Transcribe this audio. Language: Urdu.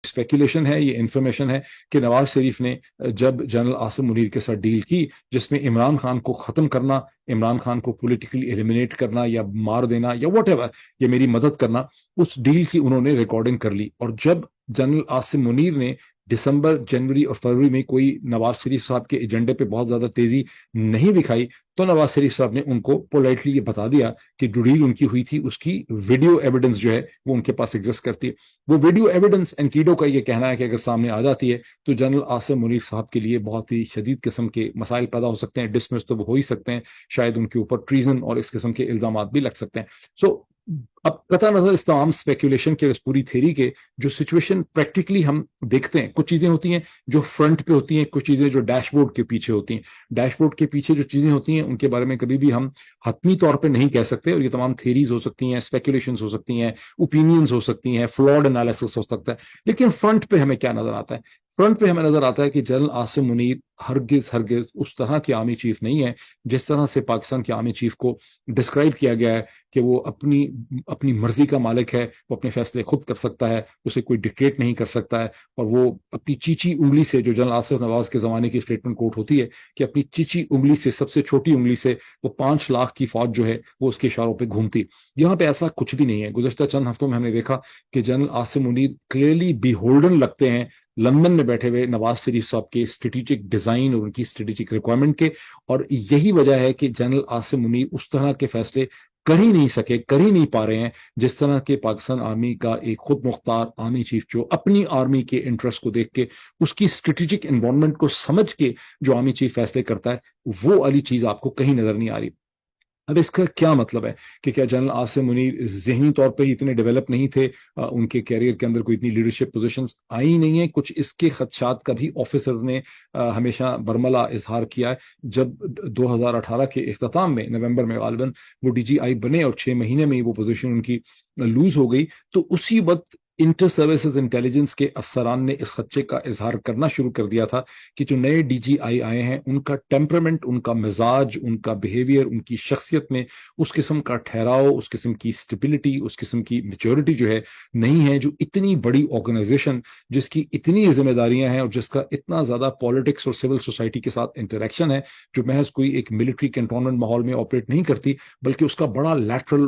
اسپیکولیشن ہے، یہ انفارمیشن ہے کہ نواز شریف نے جب جنرل عاصم منیر کے ساتھ ڈیل کی جس میں عمران خان کو ختم کرنا، عمران خان کو پولیٹیکلی ایلیمینیٹ کرنا یا مار دینا یا واٹ ایور، یہ میری مدد کرنا، اس ڈیل کی انہوں نے ریکارڈنگ کر لی. اور جب جنرل عاصم منیر نے دسمبر، جنوری اور فروری میں کوئی نواز شریف صاحب کے ایجنڈے پہ بہت زیادہ تیزی نہیں دکھائی تو نواز شریف صاحب نے ان کو پولائٹلی یہ بتا دیا کہ جو ڈیل ان کی ہوئی تھی اس کی ویڈیو ایویڈنس جو ہے وہ ان کے پاس ایگزسٹ کرتی ہے. وہ ویڈیو ایویڈنس انکیڈو کا یہ کہنا ہے کہ اگر سامنے آ جاتی ہے تو جنرل عاصم منیر صاحب کے لیے بہت ہی شدید قسم کے مسائل پیدا ہو سکتے ہیں، ڈسمس تو وہ ہو ہی سکتے ہیں، شاید ان کے اوپر ٹریزن اور اس قسم کے الزامات بھی لگ سکتے ہیں. سو اب قطع نظر اس تمام اسپیکولیشن کے، اس پوری تھیری کے، جو سچویشن پریکٹیکلی ہم دیکھتے ہیں، کچھ چیزیں ہوتی ہیں جو فرنٹ پہ ہوتی ہیں، کچھ چیزیں جو ڈیش بورڈ کے پیچھے ہوتی ہیں. ڈیش بورڈ کے پیچھے جو چیزیں ہوتی ہیں ان کے بارے میں کبھی بھی ہم حتمی طور پہ نہیں کہہ سکتے، اور یہ تمام تھیریز ہو سکتی ہیں، اسپیکولیشنز ہو سکتی ہیں، اوپینینز ہو سکتی ہیں، فلاڈ انالیسس ہو سکتا ہے. لیکن فرنٹ پہ ہمیں کیا نظر آتا ہے؟ فرنٹ پہ ہمیں نظر آتا ہے کہ جنرل عاصم منیر ہرگز اس طرح کے آرمی چیف نہیں ہے جس طرح سے پاکستان کے آرمی چیف کو ڈسکرائب کیا گیا ہے کہ وہ اپنی مرضی کا مالک ہے، وہ اپنے فیصلے خود کر سکتا ہے، اسے کوئی ڈکٹیٹ نہیں کر سکتا ہے، اور وہ اپنی چیچی انگلی سے، جو جنرل آصف نواز کے زمانے کی اسٹیٹمنٹ کوٹ ہوتی ہے کہ اپنی چیچی انگلی سے، سب سے چھوٹی انگلی سے وہ 5 لاکھ کی فوج جو ہے وہ اس کے اشاروں پہ گھومتی. یہاں پہ ایسا کچھ بھی نہیں ہے. گزشتہ چند ہفتوں میں ہم نے دیکھا کہ general Asim Munir clearly beholden لگتے ہیں لندن میں بیٹھے ہوئے نواز شریف صاحب کے اسٹریٹجک ڈیزائن اور ان کی اسٹریٹجک ریکوائرمنٹ کے، اور یہی وجہ ہے کہ جنرل عاصم منیر اس طرح کے فیصلے کر ہی نہیں سکے، کر ہی نہیں پا رہے ہیں جس طرح کے پاکستان آرمی کا ایک خود مختار آرمی چیف جو اپنی آرمی کے انٹرسٹ کو دیکھ کے، اس کی اسٹریٹجک انوائرمنٹ کو سمجھ کے جو آرمی چیف فیصلے کرتا ہے، وہ والی چیز آپ کو کہیں نظر نہیں آ رہی. اب اس کا کیا مطلب ہے کہ کیا جنرل عاصم منیر ذہنی طور پہ ہی اتنے ڈیولپ نہیں تھے، ان کے کیریئر کے اندر کوئی اتنی لیڈرشپ پوزیشنز آئی نہیں ہیں؟ کچھ اس کے خدشات کا بھی آفیسرز نے ہمیشہ برملا اظہار کیا ہے. جب 2018 کے اختتام میں، نومبر میں غالباً وہ ڈی جی آئی بنے اور 6 مہینے میں وہ پوزیشن ان کی لوز ہو گئی، تو اسی وقت انٹر سروسز انٹیلیجنس کے افسران نے اس خدشے کا اظہار کرنا شروع کر دیا تھا کہ جو نئے ڈی جی آئی آئے ہیں ان کا ٹیمپرمنٹ، ان کا مزاج، ان کا بیہیویئر، ان کی شخصیت میں اس قسم کا ٹھہراؤ، اس قسم کی اسٹیبلٹی، اس قسم کی میچورٹی جو ہے نہیں ہے، جو اتنی بڑی آرگنائزیشن جس کی اتنی ذمہ داریاں ہیں اور جس کا اتنا زیادہ پالیٹکس اور سول سوسائٹی کے ساتھ انٹریکشن ہے، جو محض کوئی ایک ملٹری کنٹونمنٹ ماحول میں آپریٹ نہیں کرتی بلکہ اس کا بڑا لیٹرل